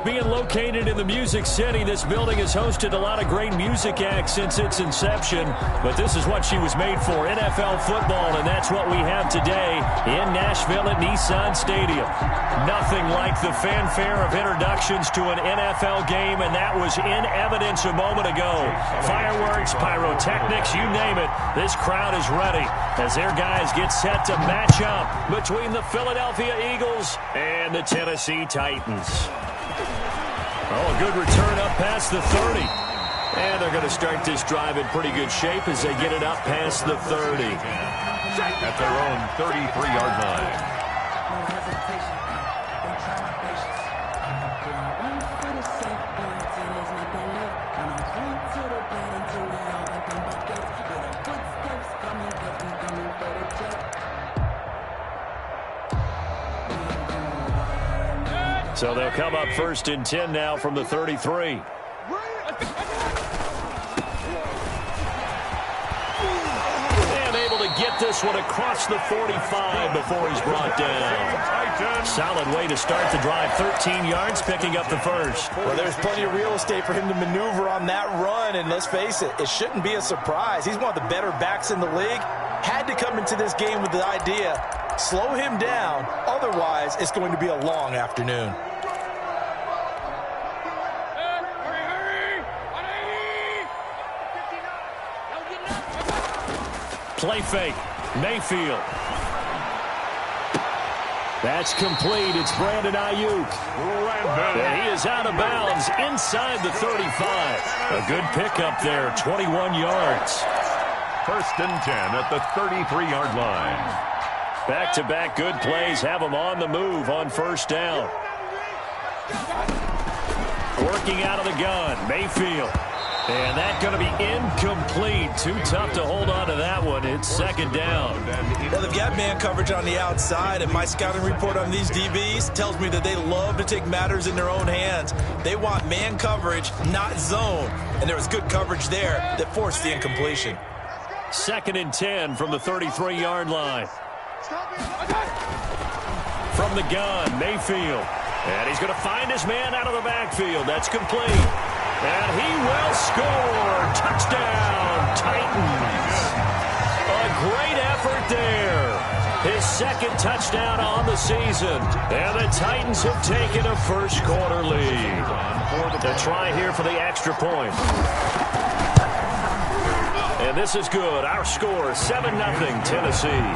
being located in the Music City, this building has hosted a lot of great music acts since its inception. But this is what she was made for, NFL football, and that's what we have today in Nashville at Nissan Stadium. Nothing like the fanfare of introductions to an NFL game, and that was in evidence a moment ago. Fireworks, pyrotechnics, you name it. This crowd is ready as their guys get set to match up between the Philadelphia Eagles and the Tennessee Titans. Oh, a good return up past the 30. And they're going to start this drive in pretty good shape as they get it up past the 30. At their own 33-yard line. So they'll come up 1st and 10 now from the 33. And able to get this one across the 45 before he's brought down. Solid way to start the drive. 13 yards, picking up the first. Well, there's plenty of real estate for him to maneuver on that run, and let's face it, it shouldn't be a surprise. He's one of the better backs in the league. Had to come into this game with the idea, slow him down, otherwise it's going to be a long afternoon. Play fake. Mayfield. That's complete. It's Brandon Ayuk. And he is out of bounds inside the 35. A good pickup there, 21 yards. 1st and 10 at the 33-yard line. Back-to-back good plays have them on the move on 1st down. Working out of the gun, Mayfield. And that's going to be incomplete. Too tough to hold on to that one. It's 2nd down. Well, they've got man coverage on the outside, and my scouting report on these DBs tells me that they love to take matters in their own hands. They want man coverage, not zone. And there was good coverage there that forced the incompletion. 2nd and 10 from the 33-yard line. From the gun, Mayfield. And he's going to find his man out of the backfield. That's complete. And he will score. Touchdown, Titans. A great effort there. His 2nd touchdown on the season. And the Titans have taken a first-quarter lead. The try here for the extra point. And this is good. Our score, 7-0, Tennessee.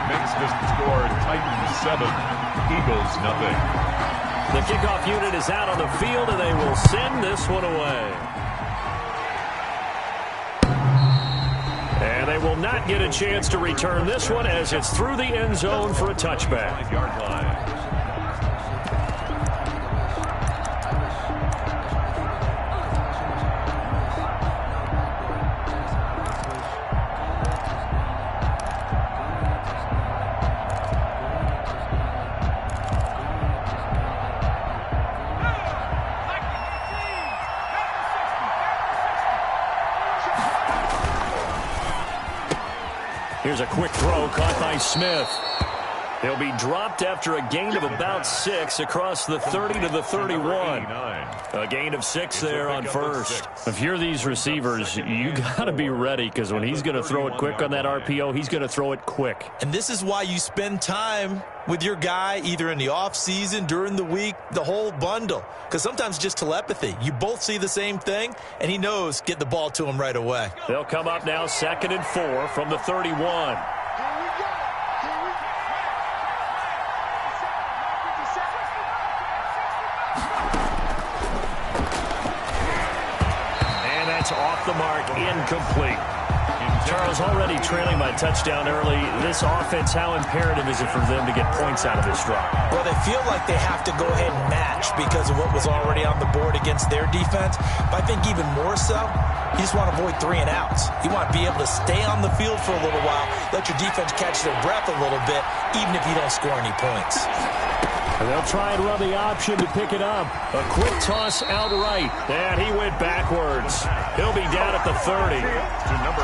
Makes this score Titans 7, Eagles 0. The kickoff unit is out on the field, and they will send this one away. And they will not get a chance to return this one as it's through the end zone for a touchback. 5-yard line. Here's a quick throw caught by Smith. He'll be dropped after a gain of about 6 across the 30 to the 31. A gain of 6 there on 1st. If you're these receivers, you got to be ready because when he's going to throw it quick on that RPO, he's going to throw it quick. And this is why you spend time with your guy either in the offseason, during the week, the whole bundle. Because sometimes just telepathy. You both see the same thing, and he knows get the ball to him right away. They'll come up now 2nd and 4 from the 31. Off the mark, incomplete. Charles, already trailing by touchdown early. This offense, how imperative is it for them to get points out of this drive? Well, they feel like they have to go ahead and match because of what was already on the board against their defense. But I think even more so, you just want to avoid 3 and outs. You want to be able to stay on the field for a little while, let your defense catch their breath a little bit, even if you don't score any points. And they'll try and run the option to pick it up. A quick toss outright. And he went backwards. He'll be down at the 30.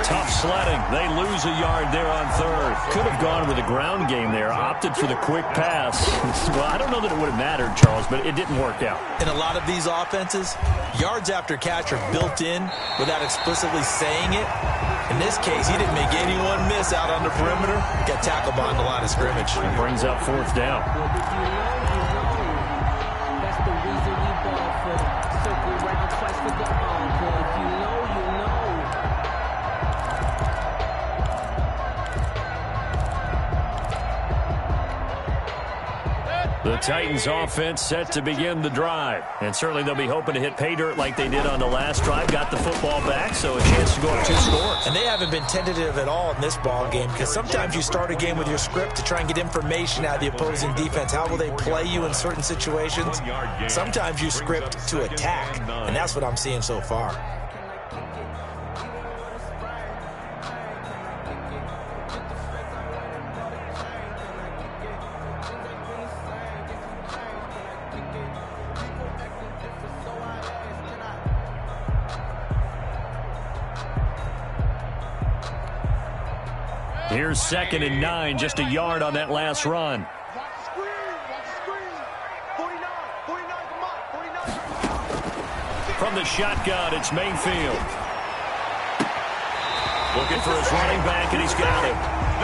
Tough sledding. They lose a yard there on third. Could have gone with a ground game there. Opted for the quick pass. Well, I don't know that it would have mattered, Charles, but it didn't work out. In a lot of these offenses, yards after catch are built in without explicitly saying it. In this case, he didn't make anyone miss out on the perimeter. Got tackled behind the line of scrimmage. It brings up fourth down. That's the reason we ball for them. Circle right twice with the encore. If you know, you know. The Titans offense set to begin the drive. And certainly they'll be hoping to hit pay dirt like they did on the last drive. Got the football back, so a chance to go up 2 scores. And they haven't been tentative at all in this ball game, because sometimes you start a game with your script to try and get information out of the opposing defense. How will they play you in certain situations? Sometimes you script to attack, and that's what I'm seeing so far. Here's 2nd and 9, just a yard on that last run. From the shotgun, it's Mayfield. Looking for his running back, and he's got him.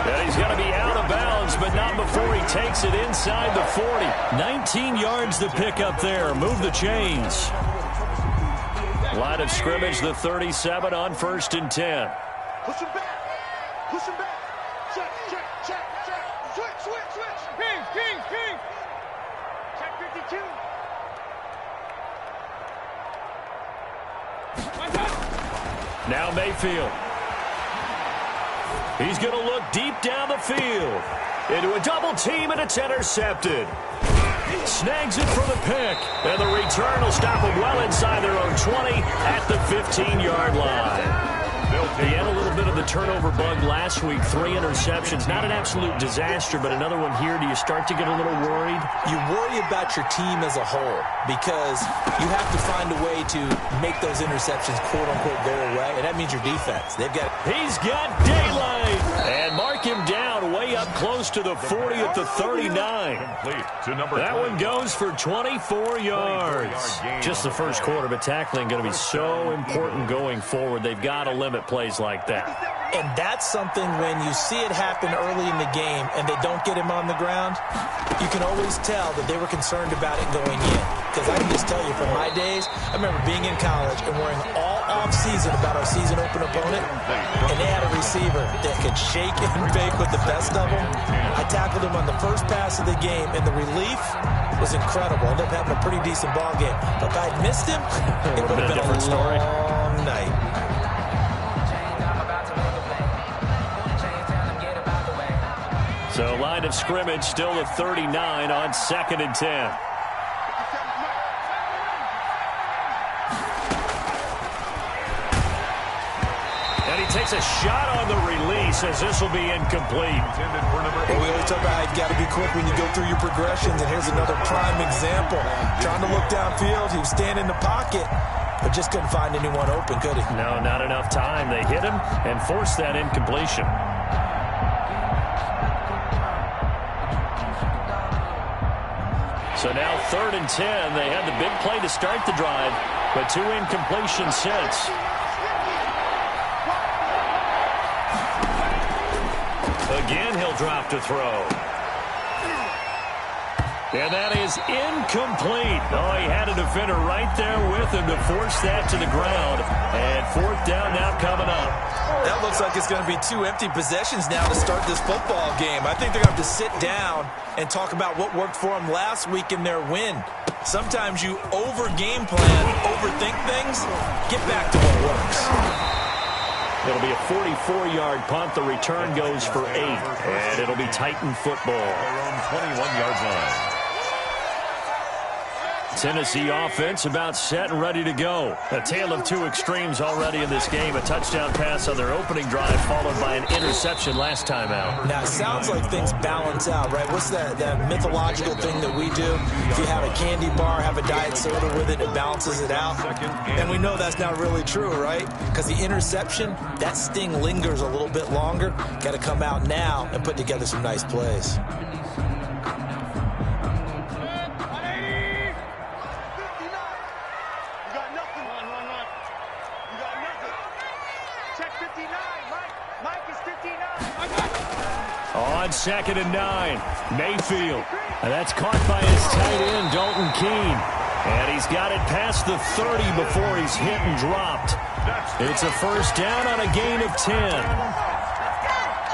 And he's going to be out of bounds, but not before he takes it inside the 40. 19 yards to pick up there. Move the chains. Line of scrimmage, the 37 on 1st and 10. Push him back. Push him back. Check, check, check, check. Switch, switch, switch. Ping, ping, ping. Check 52. Now Mayfield. He's going to look deep down the field. Into a double team, and it's intercepted. Snags it for the pick. And the return will stop them well inside their own 20 at the 15-yard line. He had a little bit of the turnover bug last week. 3 interceptions. Not an absolute disaster, but another one here. Do you start to get a little worried? You worry about your team as a whole, because you have to find a way to make those interceptions, quote-unquote, go away, and that means your defense. He's got daylight. And mark him down way up close to the 40 at the 39. That one goes for 24 yards. Just the first quarter, but tackling going to be so important going forward. They've got to limit plays like that. And that's something when you see it happen early in the game and they don't get him on the ground, you can always tell that they were concerned about it going in. Because I can just tell you from my days, I remember being in college and worrying all off-season about our season open opponent, and they had a receiver that could shake and bake with the best of them. I tackled him on the first pass of the game, and the relief was incredible. I ended up having a pretty decent ball game. But if I had missed him, it would have been a different story. Long night. So line of scrimmage still a 39 on 2nd and 10. And he takes a shot on the release, as this will be incomplete. Well, we always talk about how you got to be quick when you go through your progressions, and here's another prime example. Trying to look downfield, he was standing in the pocket, but just couldn't find anyone open, could he? No, not enough time. They hit him and forced that incompletion. So now 3rd and 10. They had the big play to start the drive, but 2 incompletions since. Again, he'll drop to throw. And that is incomplete. Oh, he had a defender right there with him to force that to the ground. And 4th down now coming up. That looks like it's going to be 2 empty possessions now to start this football game. I think they're going to have to sit down and talk about what worked for them last week in their win. Sometimes you over-game plan, overthink things. Get back to what works. It'll be a 44-yard punt. The return goes for 8. And it'll be Titan football. Their own 21-yard line. Tennessee offense about set and ready to go. A tale of two extremes already in this game. A touchdown pass on their opening drive followed by an interception last time out. Now, it sounds like things balance out, right? What's that mythological thing that we do? If you have a candy bar, have a diet soda with it, it balances it out. And we know that's not really true, right? Because the interception, that sting lingers a little bit longer. Got to come out now and put together some nice plays. On 2nd and 9, Mayfield. And that's caught by his tight end, Dalton Keene. And he's got it past the 30 before he's hit and dropped. It's a first down on a gain of 10.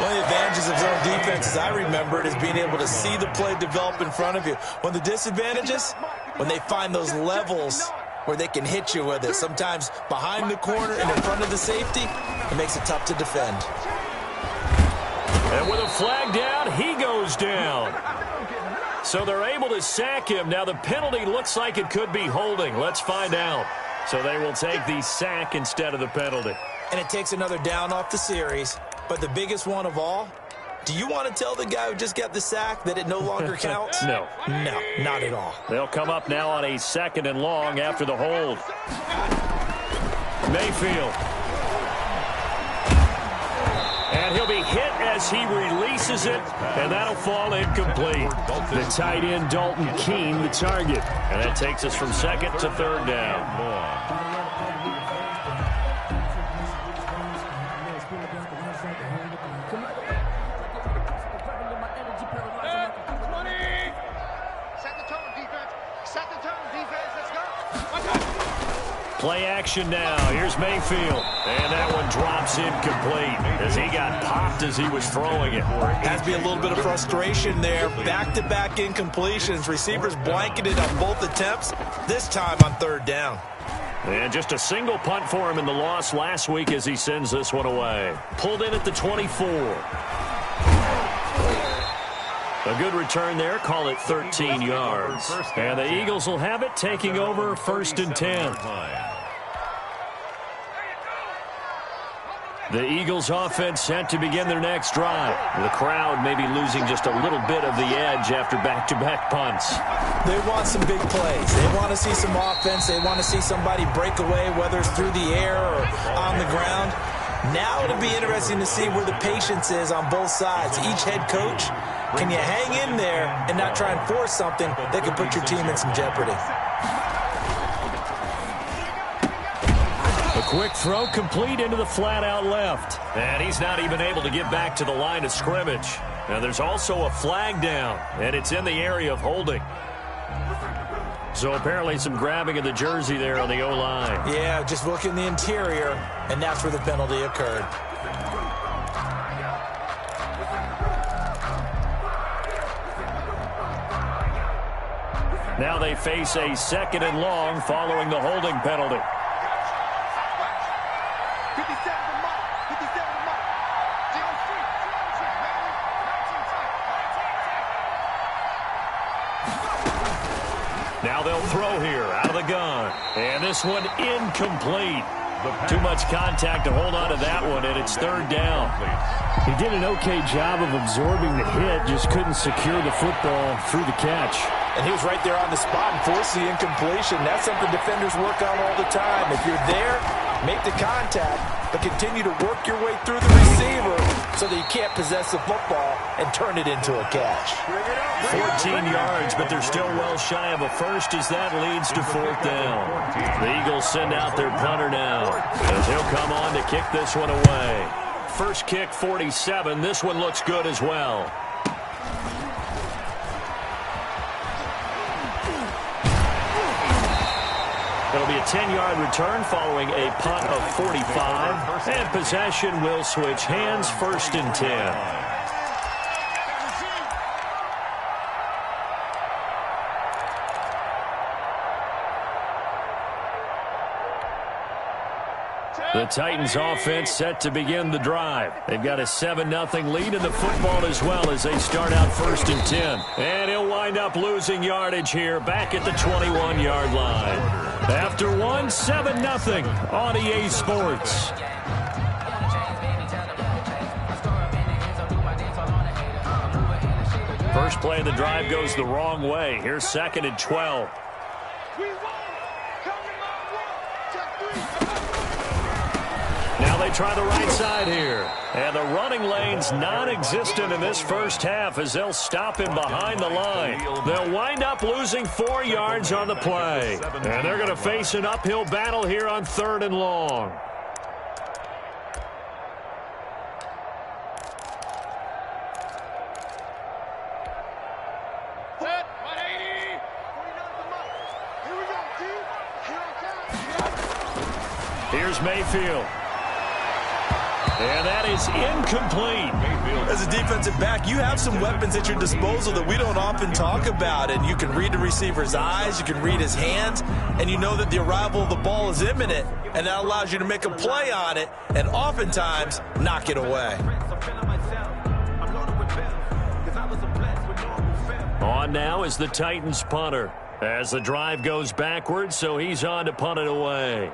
One of the advantages of zone defense, as I remember it, is being able to see the play develop in front of you. One of the disadvantages, when they find those levels where they can hit you with it, sometimes behind the corner and in front of the safety, it makes it tough to defend. And with a flag down, he goes down. So they're able to sack him. Now the penalty looks like it could be holding. Let's find out. So they will take the sack instead of the penalty. And it takes another down off the series. But the biggest one of all, do you want to tell the guy who just got the sack that it no longer counts? No. No, not at all. They'll come up now on a 2nd and long after the hold. Mayfield. And he'll be hit as he releases it, and that'll fall incomplete. The tight end, Dalton Keene, the target. And that takes us from 2nd to 3rd down. Play action now. Here's Mayfield. And that one drops incomplete as he got popped as he was throwing it. Has to be a little bit of frustration there. Back-to-back incompletions. Receivers blanketed on both attempts, this time on 3rd down. And just a single punt for him in the loss last week as he sends this one away. Pulled in at the 24. A good return there. Call it 13 yards. And the Eagles will have it, taking over 1st and 10. The Eagles offense set to begin their next drive. The crowd may be losing just a little bit of the edge after back-to-back punts. They want some big plays. They want to see some offense. They want to see somebody break away, whether it's through the air or on the ground. Now it'll be interesting to see where the patience is on both sides. Each head coach, can you hang in there and not try and force something that could put your team in some jeopardy? A quick throw complete into the flat out left. And he's not even able to get back to the line of scrimmage. Now there's also a flag down, and it's in the area of holding. So apparently some grabbing of the jersey there on the O-line. Yeah, just look in the interior, and that's where the penalty occurred. Now they face a 2nd and long following the holding penalty. 57 to Mike. 57 to Mike. Now they'll throw here out of the gun. And this one incomplete. Too much contact to hold on to that one, and it's 3rd down. He did an okay job of absorbing the hit, just couldn't secure the football through the catch. And he was right there on the spot and forced the incompletion. That's something defenders work on all the time. If you're there, make the contact, but continue to work your way through the receiver so that you can't possess the football and turn it into a catch. 14 yards, but they're still well shy of a first as that leads to 4th down. The Eagles send out their punter now as he'll come on to kick this one away. First kick, 47. This one looks good as well. It'll be a 10-yard return following a punt of 45. And possession will switch hands, 1st and 10. The Titans offense set to begin the drive. They've got a 7-0 lead in the football as well as they start out 1st and 10. And he'll wind up losing yardage here back at the 21-yard line. After 7-0 on EA Sports. First play of the drive goes the wrong way. Here's 2nd and 12. Now they try the right side here. And the running lane's non-existent in this first half as they'll stop him behind the line. They'll wind up losing 4 yards on the play. And they're going to face an uphill battle here on 3rd and long. Here's Mayfield. And that is incomplete. As a defensive back, you have some weapons at your disposal that we don't often talk about. And you can read the receiver's eyes, you can read his hands, and you know that the arrival of the ball is imminent. And that allows you to make a play on it and oftentimes knock it away. On now is the Titans punter. As the drive goes backwards, so he's on to punt it away.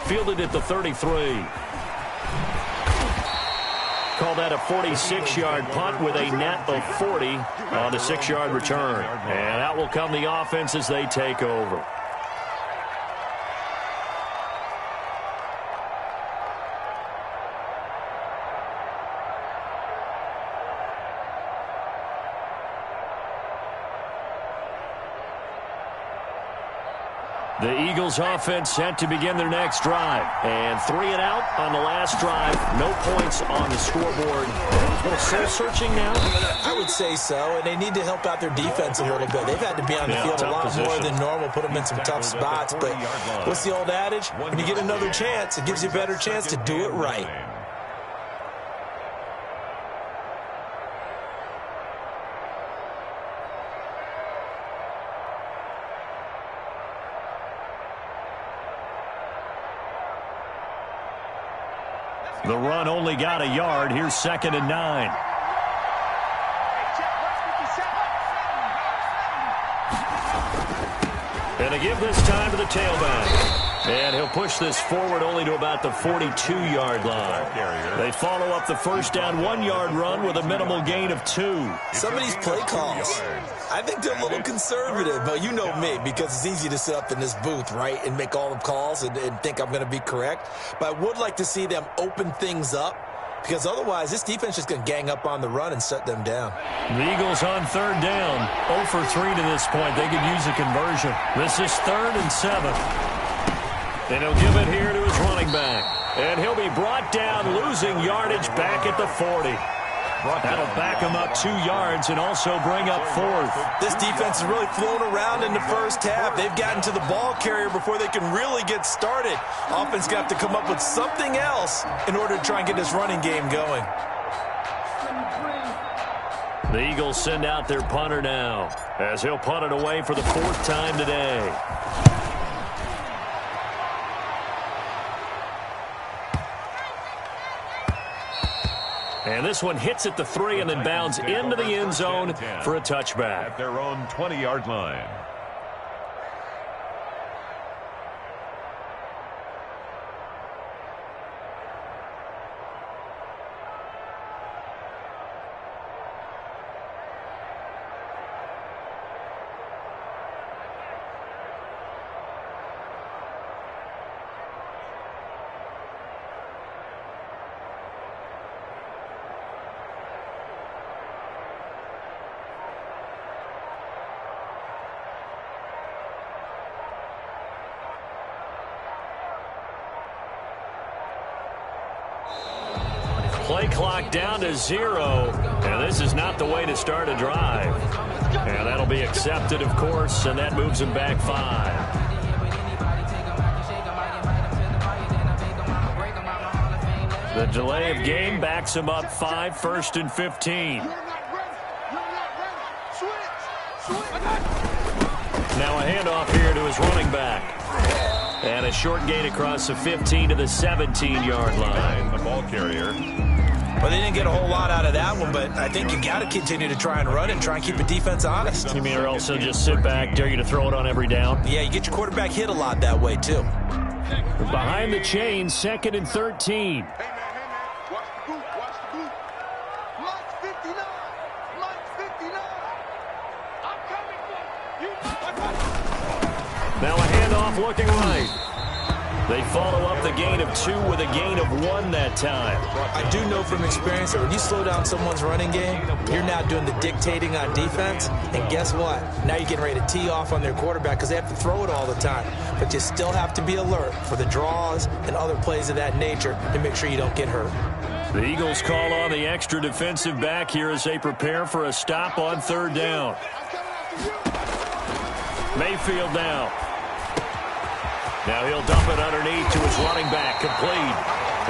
Fielded at the 33. Call that a 46-yard punt with a net of 40 on a 6-yard return. And out will come the offense as they take over. The Eagles offense set to begin their next drive. And 3 and out on the last drive. No points on the scoreboard. A little soul-searching now? I would say so, and they need to help out their defense a little bit. They've had to be on the field a lot more than normal, put them in some tough spots. But what's the old adage? When you get another chance, it gives you a better chance to do it right. The run only got a yard. Here's 2nd and 9. And a give this time to the tailback. And he'll push this forward only to about the 42-yard line. They follow up the first down 1-yard run with a minimal gain of 2. Some of these play calls, I think they're a little conservative, but you know me, because it's easy to sit up in this booth, right, and make all the calls and think I'm going to be correct. But I would like to see them open things up, because otherwise this defense is going to gang up on the run and shut them down. The Eagles on 3rd down, 0 for 3 to this point. They could use a conversion. This is 3rd and 7. And he'll give it here to his running back. And he'll be brought down, losing yardage back at the 40. That'll back him up 2 yards and also bring up 4th. This defense has really flown around in the first half. They've gotten to the ball carrier before they can really get started. Offense got to come up with something else in order to try and get this running game going. The Eagles send out their punter now as he'll punt it away for the 4th time today. And this one hits at the 3 and then bounds into the end zone for a touchback. At their own 20-yard line. Play clock down to 0, and this is not the way to start a drive. And that'll be accepted, of course, and that moves him back 5. The delay of game backs him up 5, 1st and 15. You're not ready. You're not ready. Switch. Now a handoff here to his running back. And a short gain across the 15 to the 17-yard line. The ball carrier. Well, they didn't get a whole lot out of that one, but I think you got to continue to try and run and try and keep the defense honest. You mean or else they'll just sit back, dare you to throw it on every down? Yeah, you get your quarterback hit a lot that way, too. Behind the chain, 2nd and 13. Hey, man. Watch the boot. Watch the boot. Lunch 59. Lunch 59. I'm coming for you. Now a handoff looking right. They follow up the gain of 2 with a gain of 1 that time. I do know from experience that when you slow down someone's running game, you're now doing the dictating on defense. And guess what? Now you're getting ready to tee off on their quarterback because they have to throw it all the time. But you still have to be alert for the draws and other plays of that nature to make sure you don't get hurt. The Eagles call on the extra defensive back here as they prepare for a stop on 3rd down. Mayfield now. Now he'll dump it underneath to his running back, complete.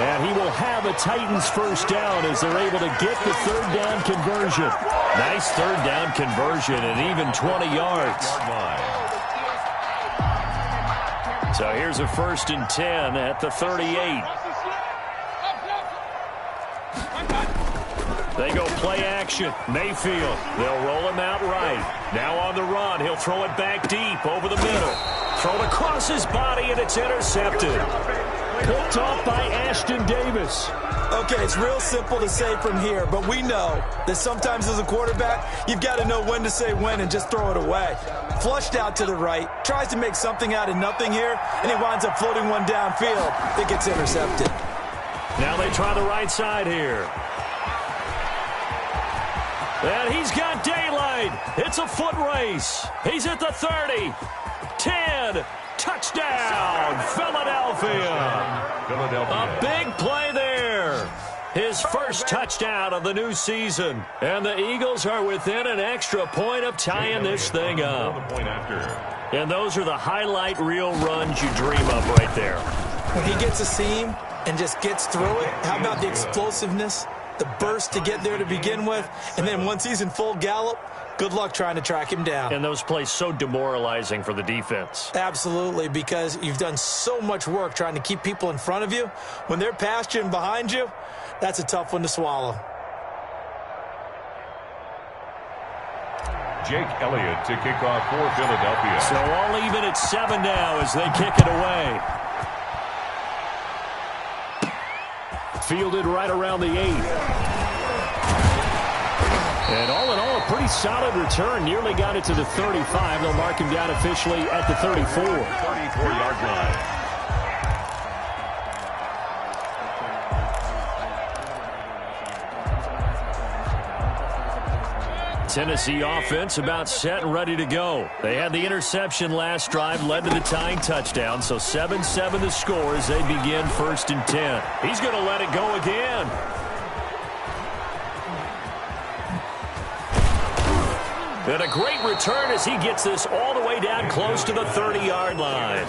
And he will have a Titans first down as they're able to get the 3rd down conversion. Nice 3rd down conversion and even 20 yards. So here's a 1st and 10 at the 38. They go play action. Mayfield. They'll roll him out right. Now on the run. He'll throw it back deep over the middle. Thrown across his body, and it's intercepted. Picked off by Ashton Davis. Okay, it's real simple to say from here, but we know that sometimes as a quarterback, you've got to know when to say when and just throw it away. Flushed out to the right, tries to make something out of nothing here, and he winds up floating one downfield that gets intercepted. Now they try the right side here. And he's got daylight. It's a foot race. He's at the 30. 10. Touchdown, Philadelphia. A big play there. His first touchdown of the new season. And the Eagles are within an extra point of tying this thing up. And those are the highlight reel runs you dream of right there. When he gets a seam and just gets through it, how about the explosiveness, the burst to get there to begin with, and then once he's in full gallop, good luck trying to track him down. And those plays so demoralizing for the defense. Absolutely, because you've done so much work trying to keep people in front of you. When they're past you and behind you, that's a tough one to swallow. Jake Elliott to kick off for Philadelphia. So all even at 7 now as they kick it away. Fielded right around the 8. And all in all, a pretty solid return. Nearly got it to the 35. They'll mark him down officially at the 34. 34-yard line. Tennessee offense about set and ready to go. They had the interception last drive, led to the tying touchdown. So 7-7 the score as they begin 1st and 10. He's going to let it go again. And a great return as he gets this all the way down close to the 30-yard line.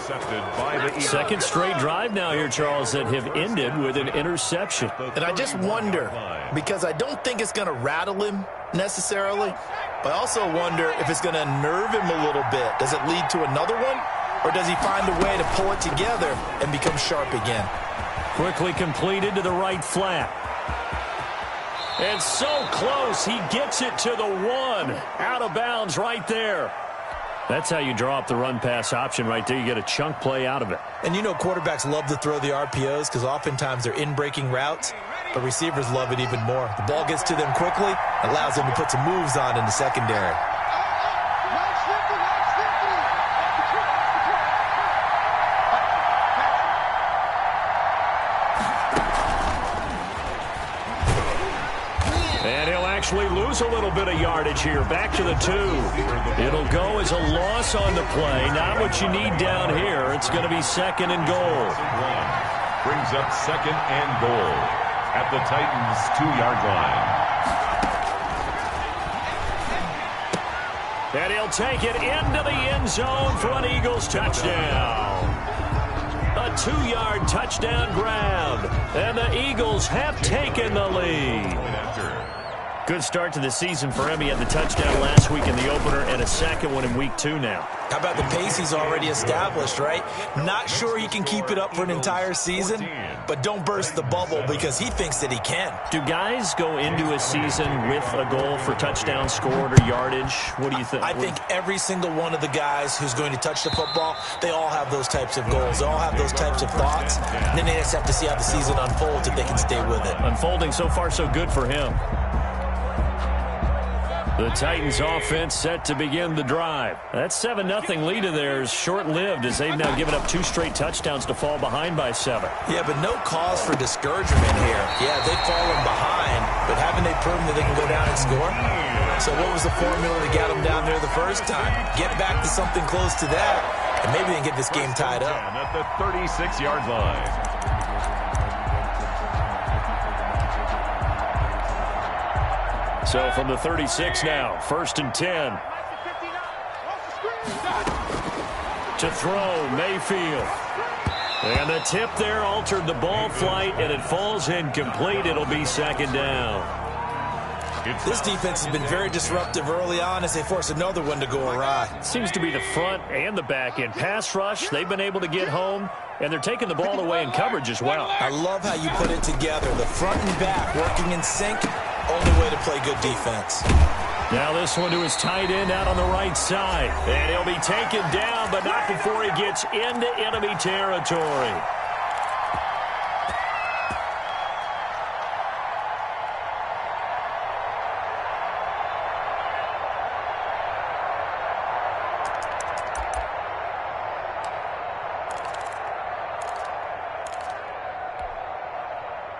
Second straight drive now here, Charles, that have ended with an interception. And I just wonder, because I don't think it's going to rattle him necessarily, but I also wonder if it's going to nerve him a little bit. Does it lead to another one? Or does he find a way to pull it together and become sharp again? Quickly completed to the right flat. And so close, he gets it to the 1. Out of bounds right there. That's how you draw up the run-pass option right there. You get a chunk play out of it. And you know quarterbacks love to throw the RPOs because oftentimes they're in-breaking routes, but receivers love it even more. The ball gets to them quickly, allows them to put some moves on in the secondary. Actually lose a little bit of yardage here. Back to the 2. It'll go as a loss on the play. Not what you need down here. It's going to be 2nd and goal. Brings up 2nd and goal at the Titans' 2-yard line. And he'll take it into the end zone for an Eagles touchdown. A 2-yard touchdown grab. And the Eagles have taken the lead. Good start to the season for him. He had the touchdown last week in the opener and a second one in week 2 now. How about the pace he's already established, right? Not sure he can keep it up for an entire season, but don't burst the bubble because he thinks that he can. Do guys go into a season with a goal for touchdown scored or yardage? What do you think? I think every single one of the guys who's going to touch the football, they all have those types of goals. They all have those types of thoughts. And then they just have to see how the season unfolds if they can stay with it. Unfolding so far so good for him. The Titans offense set to begin the drive. That 7-0 lead of theirs short-lived as they've now given up 2 straight touchdowns to fall behind by 7. Yeah, but no cause for discouragement here. Yeah, they've fallen behind, but haven't they proven that they can go down and score? So what was the formula to get them down there the first time? Get back to something close to that, and maybe they can get this game tied up. At the 36-yard line. So from the 36 now, 1st and 10. To throw, Mayfield. And the tip there altered the ball flight, and it falls incomplete. It'll be 2nd down. This defense has been very disruptive early on as they force another one to go awry. Seems to be the front and the back end. Pass rush, they've been able to get home, and they're taking the ball away in coverage as well. I love how you put it together. The front and back working in sync. Only way to play good defense. Now this one to his tight end out on the right side. And he'll be taken down, but not before he gets into enemy territory.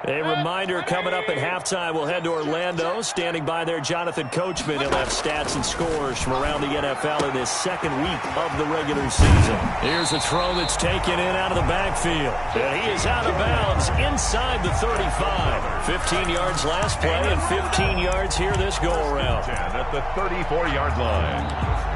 A reminder coming up at halftime, we'll head to Orlando. Standing by there, Jonathan Coachman. He'll have stats and scores from around the NFL in this 2nd week of the regular season. Here's a throw that's taken in out of the backfield. And he is out of bounds inside the 35. 15 yards last play and 15 yards here this go-around. At the 34-yard line.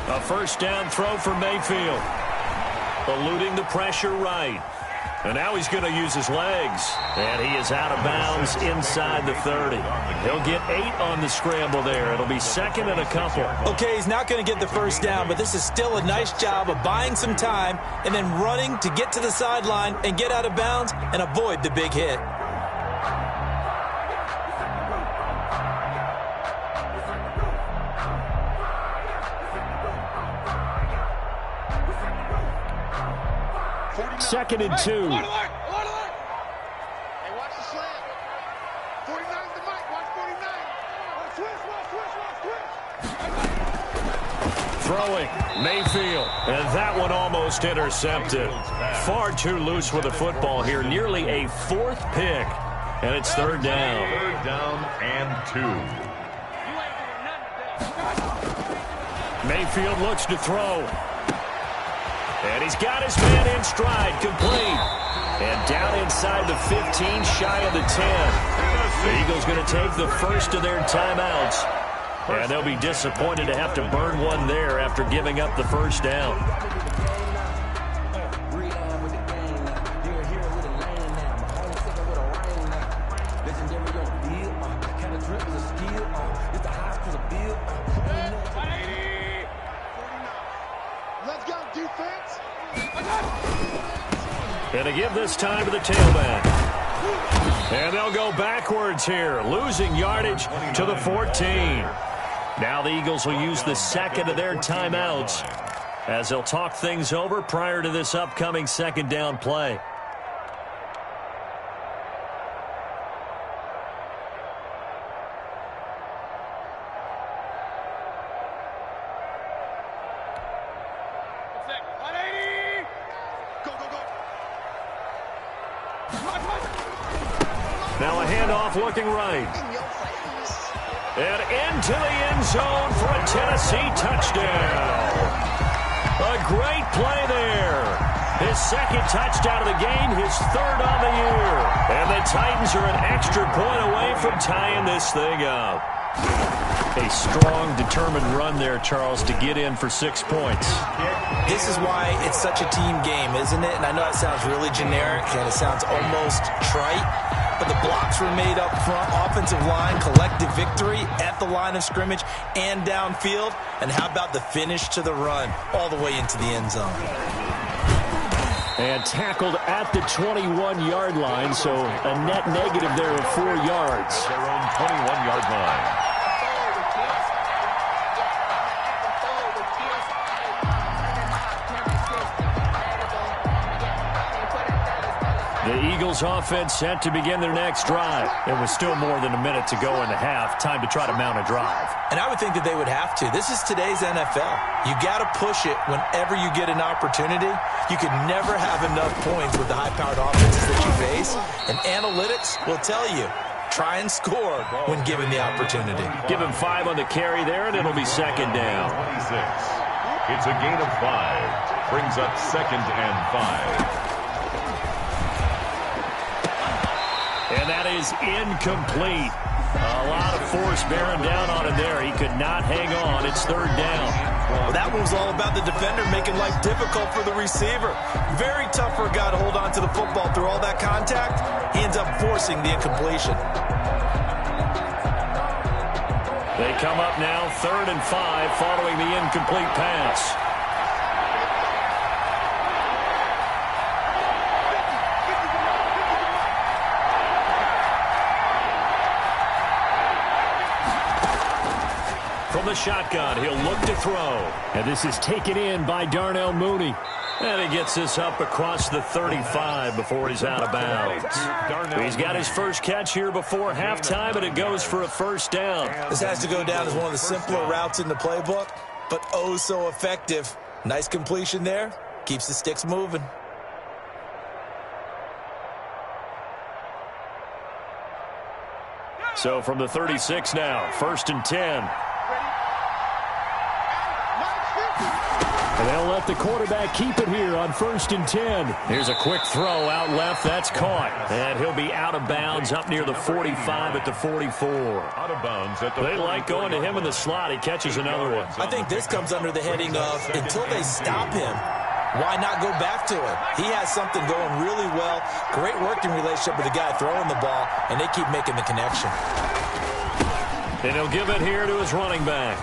A 1st down throw for Mayfield. Eluding the pressure right. And now he's going to use his legs. And he is out of bounds inside the 30. He'll get 8 on the scramble there. It'll be 2nd and a couple. Okay, he's not going to get the 1st down, but this is still a nice job of buying some time and then running to get to the sideline and get out of bounds and avoid the big hit. Second and 2. Hey, watch the slant. 49's the mic. Watch 49. Switch. Throwing, Mayfield. And that one almost intercepted. Far too loose with the football here. Nearly a 4th pick. And it's 3rd down. 3rd down and 2. Mayfield looks to throw. And he's got his man in stride, complete. And down inside the 15, shy of the 10. The Eagles going to take the first of their timeouts. And they'll be disappointed to have to burn one there after giving up the 1st down. And to give this time to the tailback. And they'll go backwards here, losing yardage to the 14. Now the Eagles will use the 2nd of their timeouts as they'll talk things over prior to this upcoming 2nd down play. Now a handoff looking right. And into the end zone for a Tennessee touchdown. A great play there. His second touchdown of the game, his third on the year. And the Titans are an extra point away from tying this thing up. A strong, determined run there, Charles, to get in for 6 points. This is why it's such a team game, isn't it? And I know it sounds really generic and it sounds almost trite, but the blocks were made up front, offensive line, collective victory at the line of scrimmage and downfield. And how about the finish to the run all the way into the end zone? And tackled at the 21-yard line, so a net negative there of 4 yards. Their own 21-yard line. The Eagles offense set to begin their next drive. It was still more than a minute to go in the half. Time to try to mount a drive. And I would think that they would have to. This is today's NFL. You got to push it whenever you get an opportunity. You could never have enough points with the high-powered offenses that you face. And analytics will tell you, try and score when given the opportunity. Give him 5 on the carry there, and it'll be second down. 26. It's a gain of 5. Brings up 2nd and 5. And that is incomplete. A lot of force bearing down on him there. He could not hang on. It's third down. Well, that one was all about the defender making life difficult for the receiver. Very tough for a guy to hold on to the football through all that contact. He ends up forcing the incompletion. They come up now 3rd and 5 following the incomplete pass. From the shotgun, he'll look to throw. And this is taken in by Darnell Mooney. And he gets this up across the 35 before he's out of bounds. He's got his first catch here before halftime, and it goes for a first down. This has to go down as one of the simpler routes in the playbook, but oh so effective. Nice completion there. Keeps the sticks moving. So from the 36 now, 1st and 10. And they'll let the quarterback keep it here on 1st and 10. Here's a quick throw out left. That's caught. And he'll be out of bounds up near the 45 at the 44. Out of bounds at the They like going to him in the slot. He catches another one. I think this comes under the heading of until they stop him, why not go back to him? He has something going really well. Great working relationship with the guy throwing the ball, and they keep making the connection. And he'll give it here to his running back.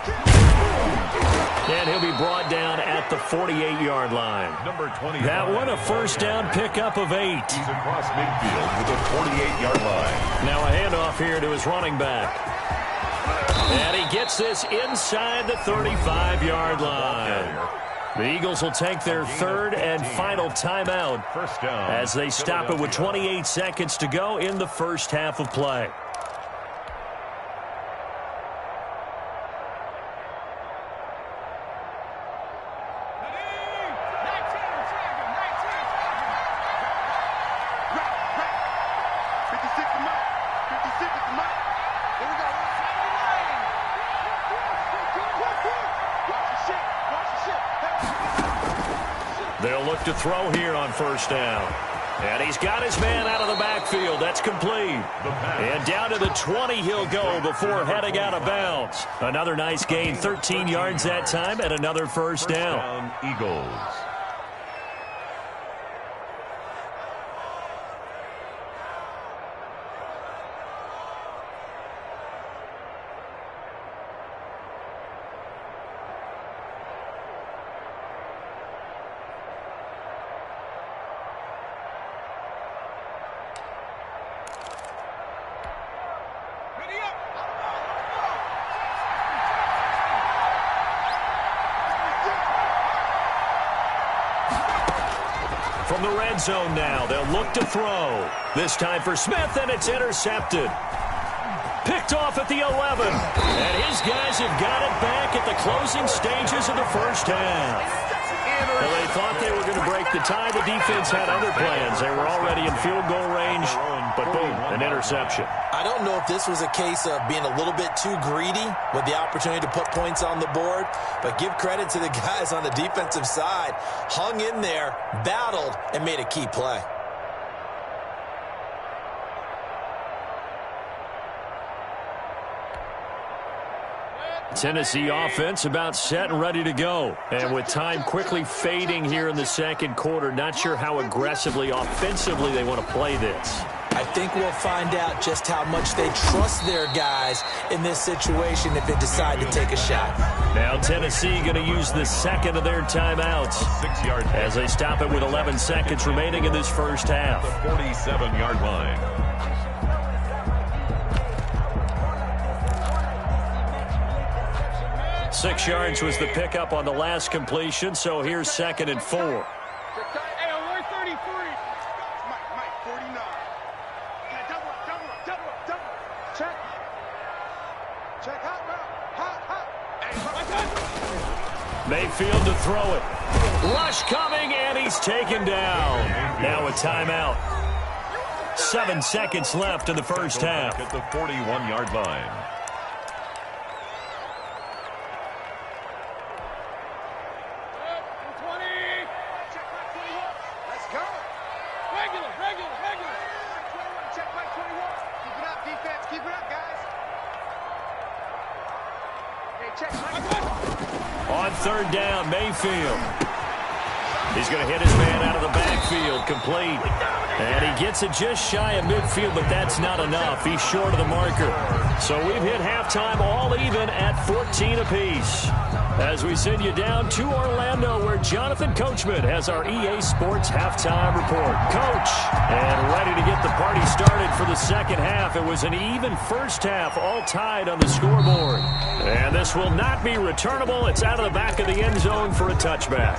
And he'll be brought down at the 48-yard line. Number 20. That one a first down pickup of 8. He's across midfield with a 48-yard line. Now a handoff here to his running back. And he gets this inside the 35-yard line. The Eagles will take their 3rd and final timeout First down. as they stop it with 28 seconds to go in the first half of play. They'll look to throw here on first down. And he's got his man out of the backfield. That's complete. And down to the 20 he'll go before heading out of bounds. Another nice gain, 13 yards that time, and another first down. Eagles. From the red zone now, they'll look to throw. This time for Smith, and it's intercepted. Picked off at the 11. And his guys have got it back at the closing stages of the first half. Well, they thought they were going to break the tie. The defense had other plans. They were already in field goal range, but boom, an interception. I don't know if this was a case of being a little bit too greedy with the opportunity to put points on the board, but give credit to the guys on the defensive side. Hung in there, battled, and made a key play. Tennessee offense about set and ready to go. And with time quickly fading here in the second quarter, not sure how aggressively, offensively they want to play this. I think we'll find out just how much they trust their guys in this situation if they decide to take a shot. Now Tennessee going to use the second of their timeouts as they stop it with 11 seconds remaining in this first half. The 47-yard line. 6 yards was the pickup on the last completion, so here's 2nd and 4. Hey, alert 33. Mike, 49. Yeah, double up. Check. Hot. Hey, Mayfield to throw it. Rush coming, and he's taken down. Now a timeout. 7 seconds left in the first half. At the 41-yard line. On 3rd down, Mayfield. He's going to hit his man out of the backfield, complete. And he gets it just shy of midfield, but that's not enough. He's short of the marker. So we've hit halftime all even at 14 apiece. As we send you down to Orlando, where Jonathan Coachman has our EA Sports halftime report. Coach, and ready to get the party started for the second half. It was an even first half, all tied on the scoreboard. And this will not be returnable. It's out of the back of the end zone for a touchback.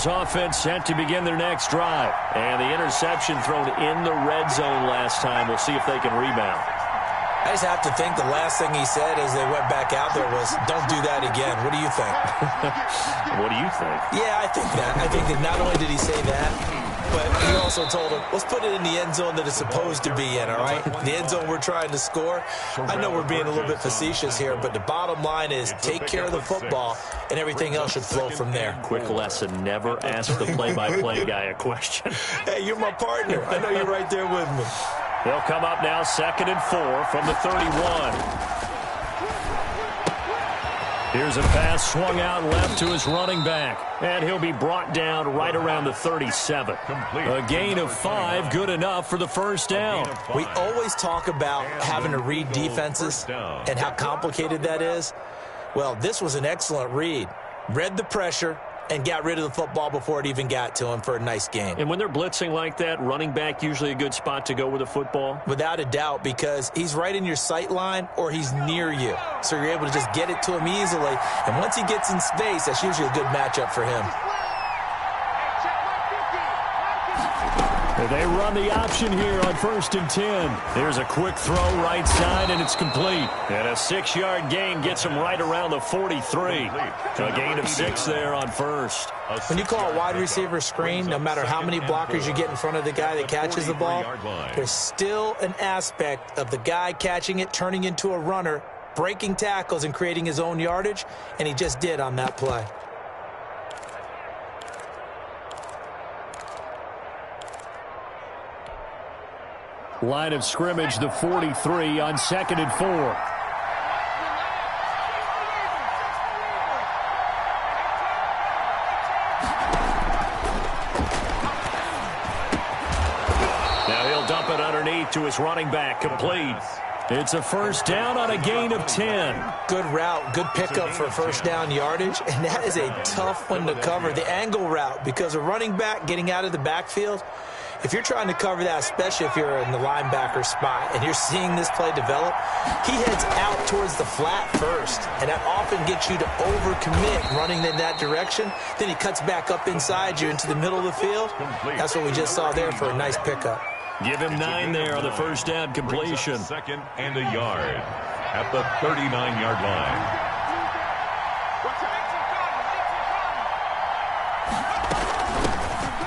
Offense set to begin their next drive. And the interception thrown in the red zone last time. We'll see if they can rebound. I just have to think the last thing he said as they went back out there was, don't do that again. What do you think? What do you think? Yeah, I think that. I think that not only did he say that, but he also told him, let's put it in the end zone that it's supposed to be in, all right? The end zone we're trying to score. I know we're being a little bit facetious here, but the bottom line is take care of the football, and everything else should flow from there. Quick lesson, never ask the play-by-play guy a question. Hey, you're my partner. I know you're right there with me. They'll come up now 2nd and 4 from the 31. Here's a pass swung out left to his running back. And he'll be brought down right around the 37. A gain of 5, good enough for the first down. We always talk about having to read defenses and how complicated that is. Well, this was an excellent read. Read the pressure and got rid of the football before it even got to him for a nice gain. And when they're blitzing like that, running back usually a good spot to go with the football? Without a doubt, because he's right in your sight line or he's near you. So you're able to just get it to him easily. And once he gets in space, that's usually a good matchup for him. They run the option here on 1st and 10. There's a quick throw right side, and it's complete. And a 6-yard gain gets him right around the 43. A gain of 6 there on first. When you call a wide receiver screen, no matter how many blockers you get in front of the guy that catches the ball, there's still an aspect of the guy catching it, turning into a runner, breaking tackles and creating his own yardage, and he just did on that play. Line of scrimmage, the 43 on 2nd and 4. Now he'll dump it underneath to his running back, complete. It's a first down on a gain of 10. Good route, good pickup for first down yardage, and that is a tough one to cover. The angle route, because a running back getting out of the backfield, If you're trying to cover that, especially if you're in the linebacker spot and you're seeing this play develop, he heads out towards the flat first, and that often gets you to overcommit running in that direction. Then he cuts back up inside you into the middle of the field. That's what we just saw there for a nice pickup. Give him 9 there on the first down completion. Second and a yard at the 39-yard line.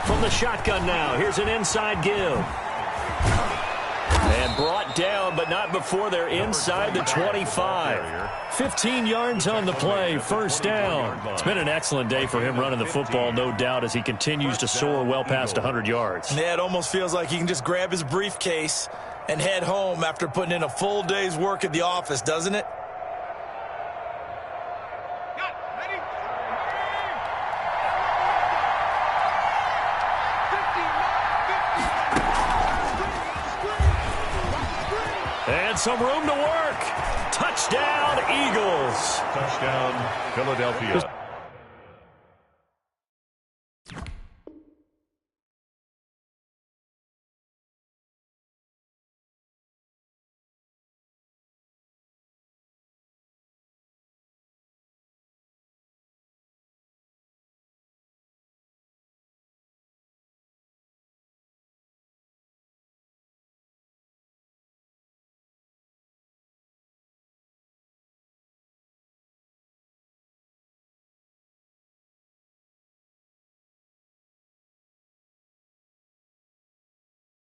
From the shotgun now, here's an inside give. And brought down, but not before they're inside the 25. 15 yards on the play, first down. It's been an excellent day for him running the football, no doubt, as he continues to soar well past 100 yards. Yeah, it almost feels like he can just grab his briefcase and head home after putting in a full day's work at the office, doesn't it? And some room to work. Touchdown, Eagles. Touchdown, Philadelphia.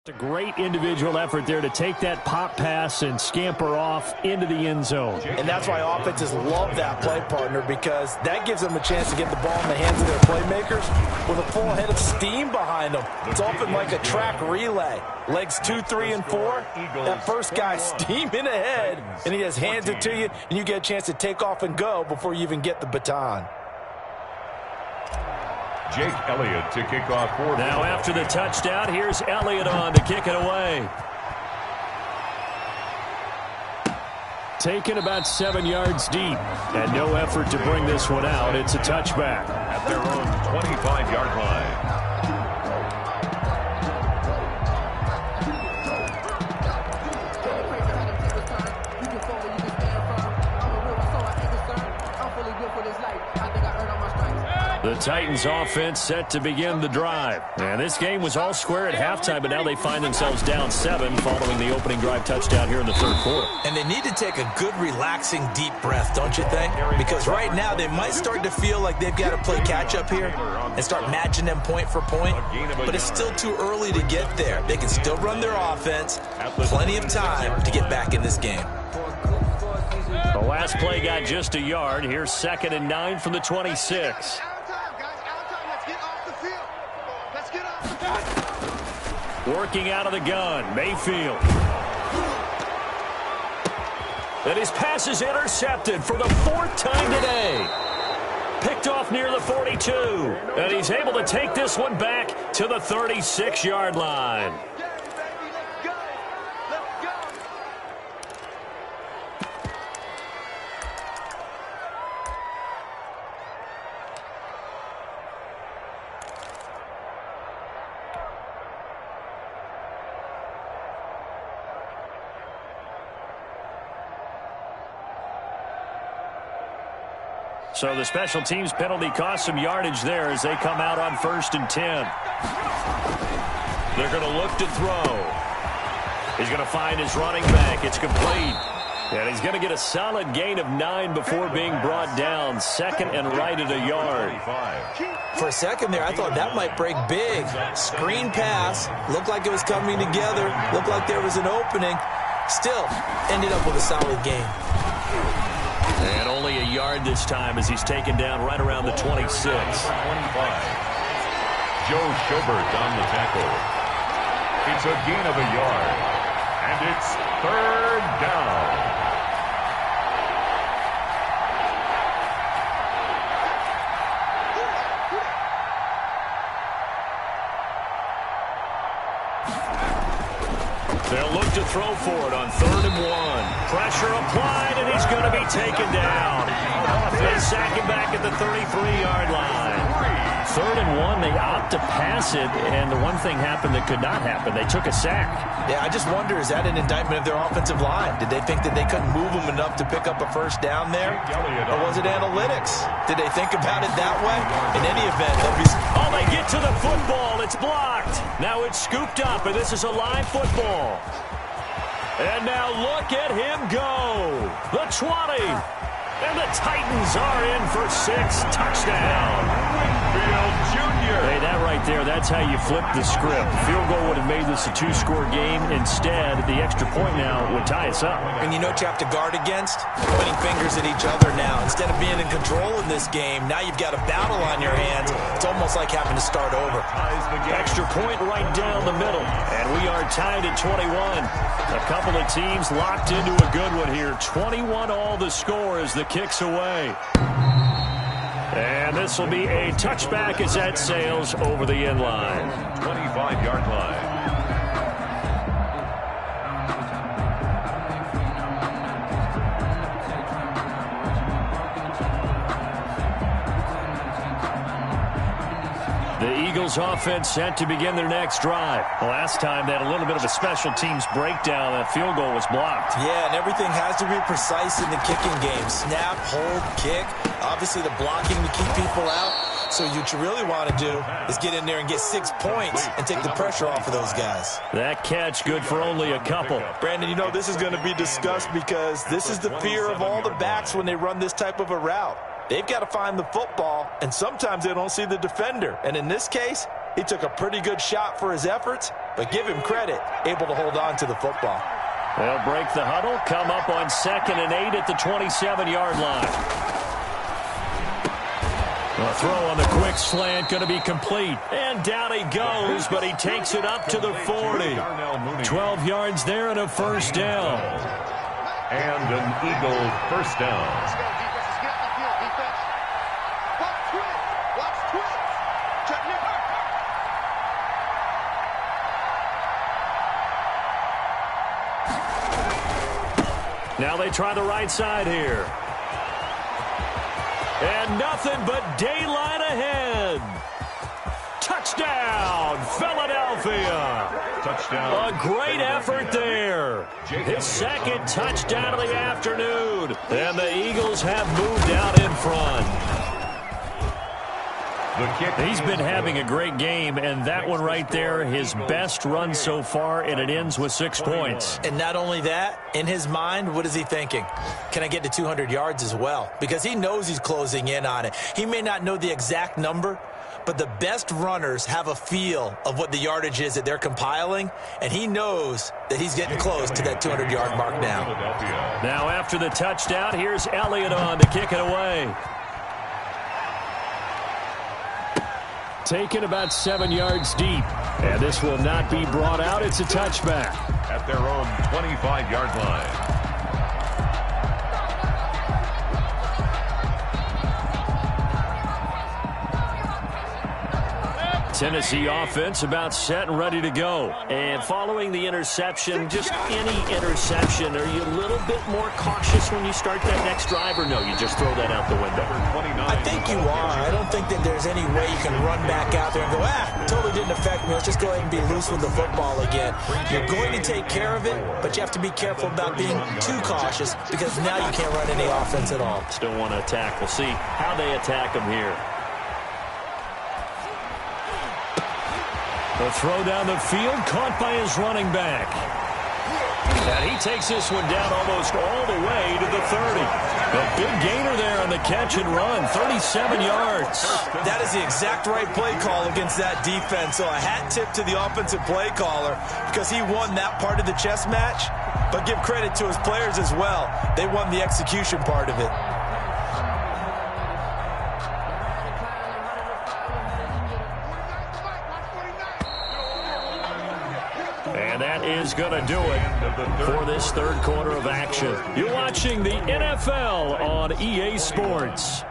A great individual effort there to take that pop pass and scamper off into the end zone. And that's why offenses love that play, partner, because that gives them a chance to get the ball in the hands of their playmakers with a full head of steam behind them. It's often like a track relay. Legs 2, 3, and 4. That first guy steaming ahead, and he just hands it to you, and you get a chance to take off and go before you even get the baton. Jake Elliott to kick off for now after the touchdown, here's Elliott on to kick it away. Taken about 7 yards deep, and no effort to bring this one out. It's a touchback. At their own 25-yard line. The Titans offense set to begin the drive. And this game was all square at halftime, but now they find themselves down 7 following the opening drive touchdown here in the third quarter. And they need to take a good, relaxing, deep breath, don't you think? Because right now they might start to feel like they've got to play catch-up here and start matching them point for point. But it's still too early to get there. They can still run their offense. Plenty of time to get back in this game. The last play got just a yard. Here's 2nd and 9 from the 26. Working out of the gun, Mayfield. And his pass is intercepted for the 4th time today. Picked off near the 42. And he's able to take this one back to the 36-yard line. So the special teams penalty cost some yardage there as they come out on 1st and 10. They're going to look to throw. He's going to find his running back. It's complete. And he's going to get a solid gain of 9 before being brought down. 2nd and right at a yard. For a second there, I thought that might break big. Screen pass. Looked like it was coming together. Looked like there was an opening. Still, ended up with a solid gain. And only a yard this time as he's taken down right around the 26. 25. Joe Schobert on the tackle. It's a gain of a yard. And it's 3rd down. They'll look to throw for it on 3rd and 1. Pressure applied, and he's going to be taken down. They sack him back at the 33-yard line. 3rd and 1, they opt to pass it, and the one thing happened that could not happen. They took a sack. Yeah, I just wonder, is that an indictment of their offensive line? Did they think that they couldn't move them enough to pick up a first down there? Or was it analytics? Did they think about it that way? In any event, they'll be... Oh, they get to the football. It's blocked. Now it's scooped up, and this is a live football. And now look at him go. The 20. And the Titans are in for 6. Touchdown. Winfield Jr. Hey, that right there, that's how you flip the script. Field goal would have made this a 2-score game. Instead, the extra point now would tie us up. And you know what you have to guard against? Pointing fingers at each other now. Instead of being in control in this game, now you've got a battle on your hands. It's almost like having to start over. Extra point right down the middle. And we are tied at 21. A couple of teams locked into a good one here. 21 all the score as the kicks away. And this will be a touchback as that sails over the end line. 25-yard line. The Eagles offense set to begin their next drive. Last time they had a little bit of a special teams breakdown. That field goal was blocked. Yeah, and everything has to be precise in the kicking game. Snap, hold, kick. Obviously the blocking to keep people out. So what you really want to do is get in there and get 6 points and take the pressure off of those guys. That catch good for only a couple. Brandon, you know this is going to be discussed because this is the fear of all the backs when they run this type of a route. They've got to find the football, and sometimes they don't see the defender. And in this case, he took a pretty good shot for his efforts, but give him credit, able to hold on to the football. They'll break the huddle, come up on 2nd and 8 at the 27-yard line. The throw on the quick slant going to be complete. And down he goes, but he takes it up to the 40. 12 yards there and a first down. And an Eagle first down. Now they try the right side here. And nothing but daylight ahead. Touchdown, Philadelphia. Touchdown. A great effort there. His 2nd touchdown of the afternoon. And the Eagles have moved out in front. He's been having a great game, and that one right there, his best run so far, and it ends with 6 points. And not only that, in his mind, what is he thinking? Can I get to 200 yards as well? Because he knows he's closing in on it. He may not know the exact number, but the best runners have a feel of what the yardage is that they're compiling, and he knows that he's getting close to that 200-yard mark now. Now after the touchdown, here's Elliott on to kick it away. Taken about 7 yards deep. And this will not be brought out. It's a touchback. At their own 25-yard line. Tennessee offense about set and ready to go. And following the interception, just any interception, are you a little bit more cautious when you start that next drive, or no, you just throw that out the window? I think you are. I don't think that there's any way you can run back out there and go, totally didn't affect me. Let's just go ahead and be loose with the football again. You're going to take care of it, but you have to be careful about being too cautious because now you can't run any offense at all. Still want to attack. We'll see how they attack them here. The throw down the field, caught by his running back. And he takes this one down almost all the way to the 30. A big gainer there on the catch and run, 37 yards. That is the exact right play call against that defense. So a hat tip to the offensive play caller because he won that part of the chess match. But give credit to his players as well. They won the execution part of it. And that is going to do it for this third quarter of action. You're watching the NFL on EA Sports.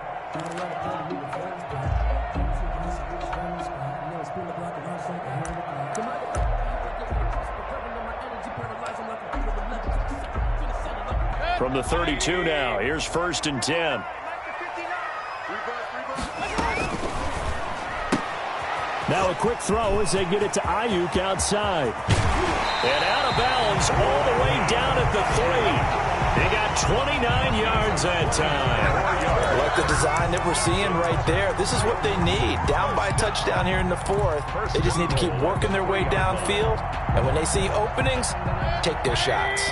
From the 32 now, here's 1st and 10. Now a quick throw as they get it to Ayuk outside. And out of bounds all the way down at the 3. He got 29 yards that time. I like the design that we're seeing right there. This is what they need. Down by a touchdown here in the 4th. They just need to keep working their way downfield. And when they see openings, take their shots.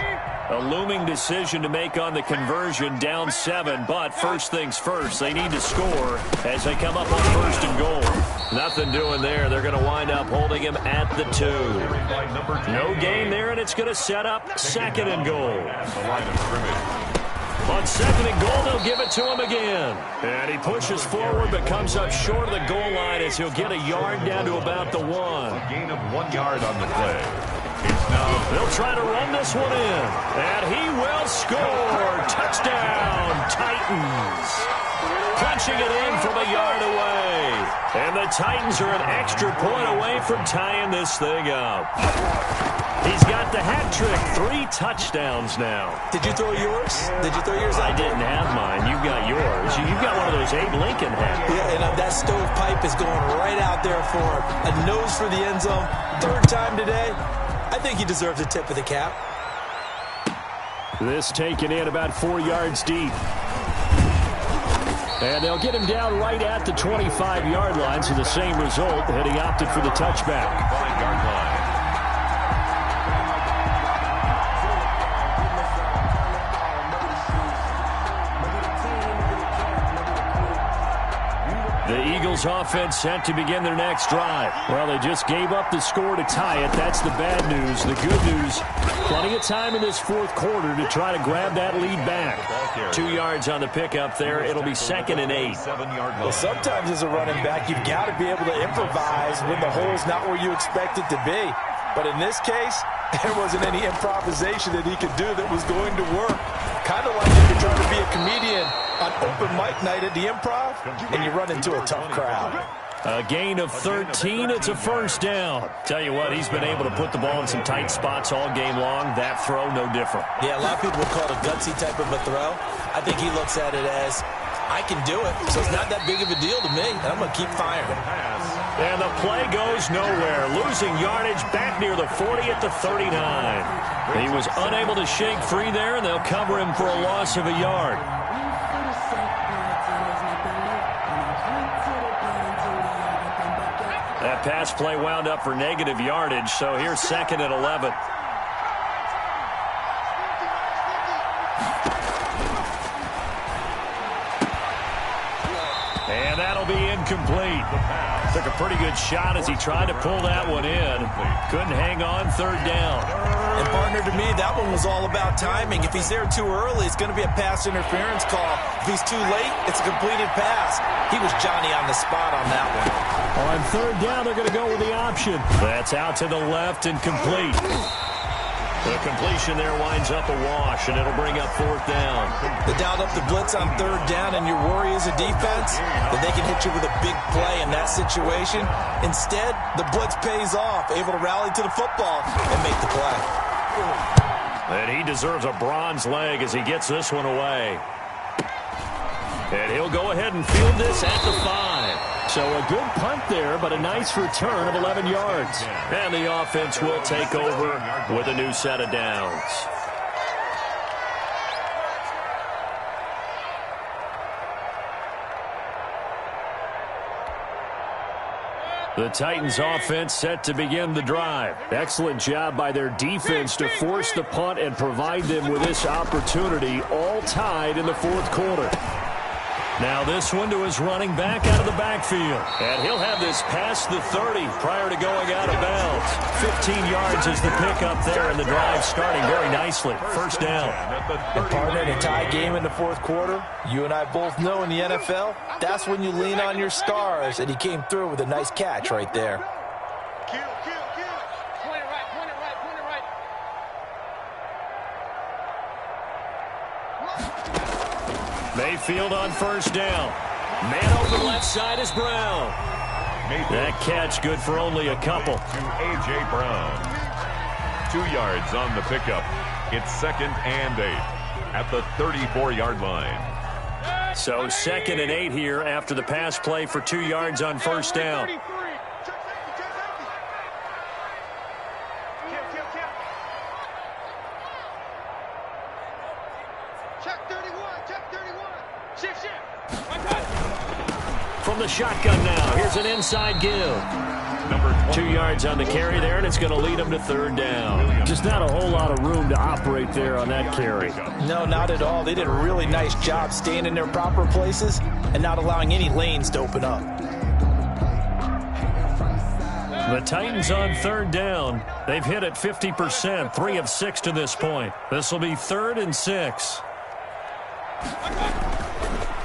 A looming decision to make on the conversion, down 7. But first things first, they need to score as they come up on 1st and goal. Nothing doing there. They're going to wind up holding him at the 2. No gain there, and it's going to set up 2nd and goal. On 2nd and goal, they'll give it to him again. And he pushes forward but comes up short of the goal line as he'll get a yard down to about the 1. A gain of 1 yard on the play. They'll try to run this one in. And he will score. Touchdown, Titans. Punching it in from a yard away. And the Titans are an extra point away from tying this thing up. He's got the hat trick. 3 touchdowns now. Did you throw yours? Did you throw yours out? I didn't have mine. You got yours. You've got one of those Abe Lincoln hats. Yeah, and that stovepipe is going right out there for him. A nose for the end zone. 3rd time today. I think he deserves a tip of the cap. This taken in about 4 yards deep. And they'll get him down right at the 25-yard line, so the same result, had he opted for the touchback. 5-yard line. The Eagles offense set to begin their next drive. Well, they just gave up the score to tie it. That's the bad news. The good news, plenty of time in this 4th quarter to try to grab that lead back. 2 yards on the pickup there. It'll be 2nd and 8. Well, sometimes as a running back, you've got to be able to improvise when the hole's not where you expect it to be. But in this case, there wasn't any improvisation that he could do that was going to work. Kind of like if you're trying to be a comedian on open mic night at the Improv, and you run into a tough crowd. A gain of 13. It's a 1st down. Tell you what, he's been able to put the ball in some tight spots all game long. That throw, no different. Yeah, a lot of people would call it a gutsy type of a throw. I think he looks at it as, I can do it, so it's not that big of a deal to me, and I'm going to keep firing. And the play goes nowhere. Losing yardage back near the 40 at the 39. He was unable to shake free there, and they'll cover him for a loss of a yard. That pass play wound up for negative yardage, so here's 2nd and 11. And that'll be incomplete. Took a pretty good shot as he tried to pull that one in. Couldn't hang on 3rd down. And partner, to me, that one was all about timing. If he's there too early, it's going to be a pass interference call. If he's too late, it's a completed pass. He was Johnny on the spot on that one. On 3rd down, they're going to go with the option. That's out to the left and complete. The completion there winds up a wash, and it'll bring up 4th down. They dialed up the blitz on 3rd down, and your worry as a defense that they can hit you with a big play in that situation. Instead, the blitz pays off, able to rally to the football and make the play. And he deserves a bronze leg as he gets this one away. And he'll go ahead and field this at the 5. So a good punt there, but a nice return of 11 yards. And the offense will take over with a new set of downs. The Titans offense set to begin the drive. Excellent job by their defense to force the punt and provide them with this opportunity, all tied in the 4th quarter. Now this one to his running back out of the backfield. And he'll have this past the 30 prior to going out of bounds. 15 yards is the pickup there, and the drive starting very nicely. 1st down. And partner, in a tie game in the 4th quarter, you and I both know in the NFL, that's when you lean on your stars, and he came through with a nice catch right there. Kill. Point it right. Mayfield on 1st down. Man open left side is Brown. That catch good for only a couple. To A.J. Brown. 2 yards on the pickup. It's 2nd and 8 at the 34-yard line. So 2nd and 8 here after the pass play for 2 yards on 1st down. from the shotgun now. Here's an inside give. 2 yards on the carry there, and it's going to lead them to third down. Just not a whole lot of room to operate there on that carry. No, not at all. They did a really nice job staying in their proper places and not allowing any lanes to open up. The Titans on third down. They've hit it 50%, 3 of 6 to this point. This will be 3rd and 6.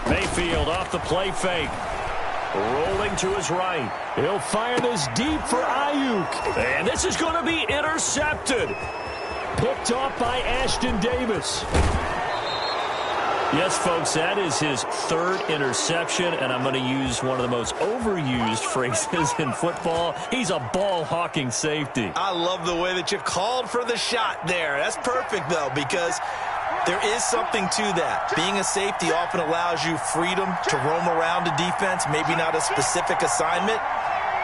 Mayfield off the play fake. Rolling to his right. He'll fire this deep for Ayuk. And this is going to be intercepted. Picked off by Ashton Davis. Yes, folks, that is his 3rd interception, and I'm going to use one of the most overused phrases in football. He's a ball-hawking safety. I love the way that you called for the shot there. That's perfect, though, because there is something to that. Being a safety often allows you freedom to roam around a defense, maybe not a specific assignment.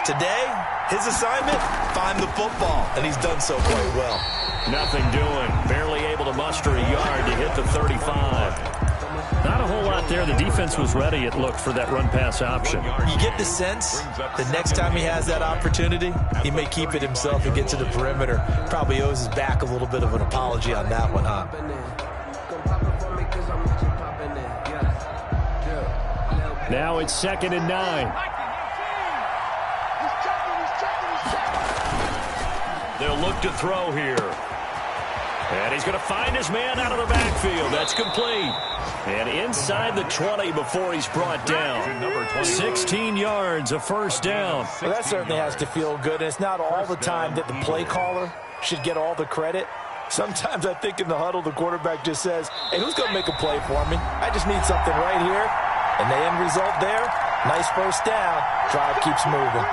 Today, his assignment, find the football, and he's done so quite well. Nothing doing. Barely able to muster a yard to hit the 35. Not a whole lot there. The defense was ready, it looked, for that run-pass option. You get the sense the next time he has that opportunity, he may keep it himself and get to the perimeter. Probably owes his back a little bit of an apology on that one, huh? Now it's 2nd and 9. They'll look to throw here. And he's going to find his man out of the backfield. That's complete. And inside the 20 before he's brought down. 16 yards, a first down. Well, that certainly has to feel good. And it's not all the time that the play caller should get all the credit. Sometimes I think in the huddle, the quarterback just says, hey, who's going to make a play for me? I just need something right here. And the end result there, nice first down. Drive keeps moving.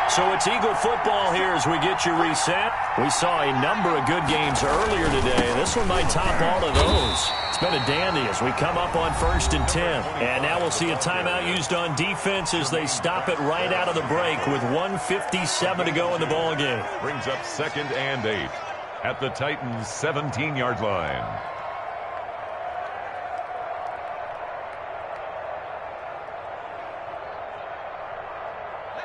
So it's Eagle football here as we get you reset. We saw a number of good games earlier today. This one might top all of those. It's been a dandy as we come up on 1st and 10. And now we'll see a timeout used on defense as they stop it right out of the break with 1:57 to go in the ballgame. Brings up 2nd and 8 at the Titans' 17-yard line.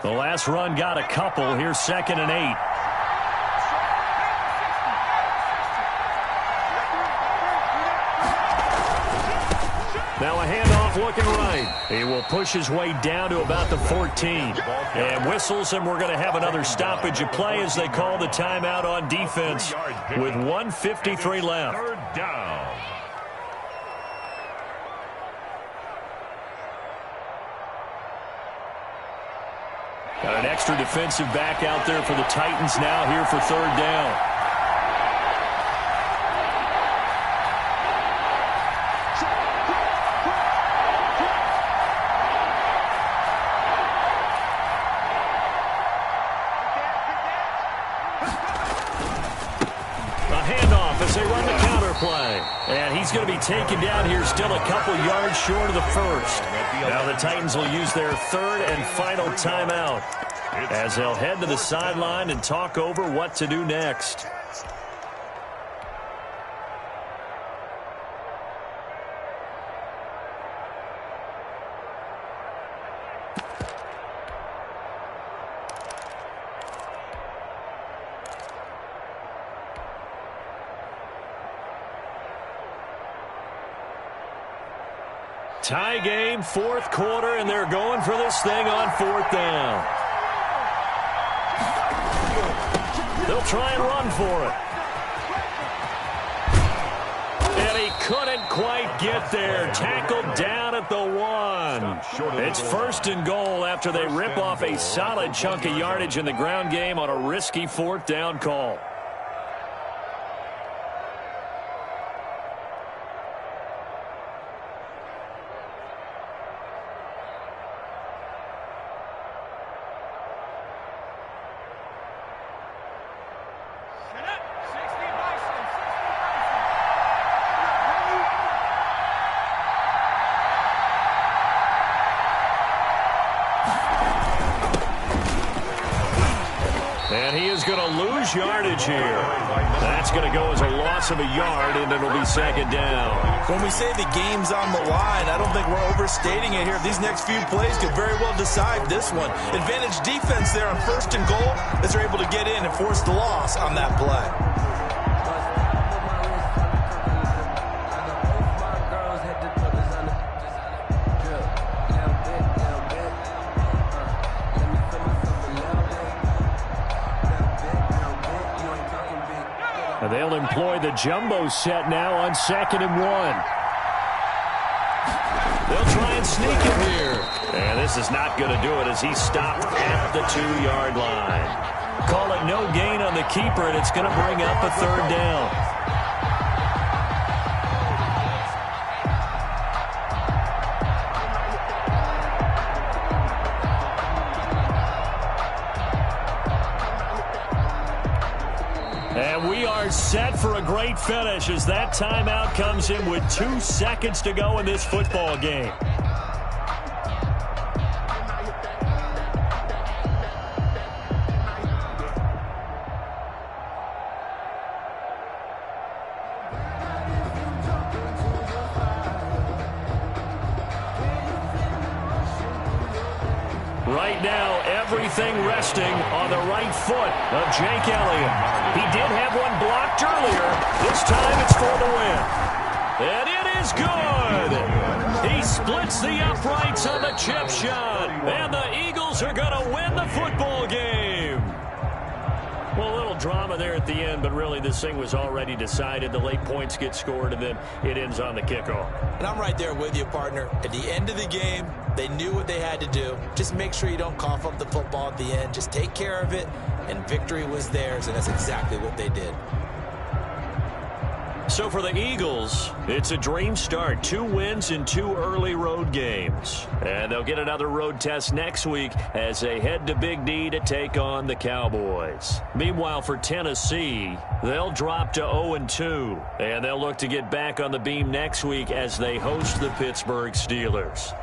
The last run got a couple. Here's 2nd and 8. Now a handoff looking right. He will push his way down to about the 14. And whistles, and we're going to have another stoppage of play as they call the timeout on defense with 1:53 left. 3rd down. Got an extra defensive back out there for the Titans now here for 3rd down. A handoff as they run the counter play. And he's going to be taken down here still a couple yards short of the first. Now the Titans will use their 3rd and final timeout as they'll head to the sideline and talk over what to do next. Tie game, 4th quarter, and they're going for this thing on 4th down. They'll try and run for it. And he couldn't quite get there. Tackled down at the 1. It's 1st and goal after they rip off a solid chunk of yardage in the ground game on a risky 4th down call. And he is going to lose yardage here. That's going to go as a loss of a yard, and it'll be second down. When we say the game's on the line, I don't think we're overstating it here. These next few plays could very well decide this one. Advantage defense there on 1st and goal as they're able to get in and force the loss on that play. They'll employ the jumbo set now on 2nd and 1. They'll try and sneak him here. And this is not going to do it as he's stopped at the 2-yard line. Call it no gain on the keeper, and it's going to bring up a 3rd down. And we are set for a great finish as that timeout comes in with 2 seconds to go in this football game. Right now, everything resting on the right foot of Jake Elliott. He did have one blocked earlier. This time it's for the win. And it is good. He splits the uprights on the chip shot. And the Eagles are going to win the football game. Well, a little drama there at the end, but really this thing was already decided. The late points get scored, and then it ends on the kickoff. And I'm right there with you, partner. At the end of the game, they knew what they had to do. Just make sure you don't cough up the football at the end. Just take care of it, and victory was theirs, and that's exactly what they did. So for the Eagles, it's a dream start. 2 wins in 2 early road games. And they'll get another road test next week as they head to Big D to take on the Cowboys. Meanwhile, for Tennessee, they'll drop to 0-2. And they'll look to get back on the beam next week as they host the Pittsburgh Steelers.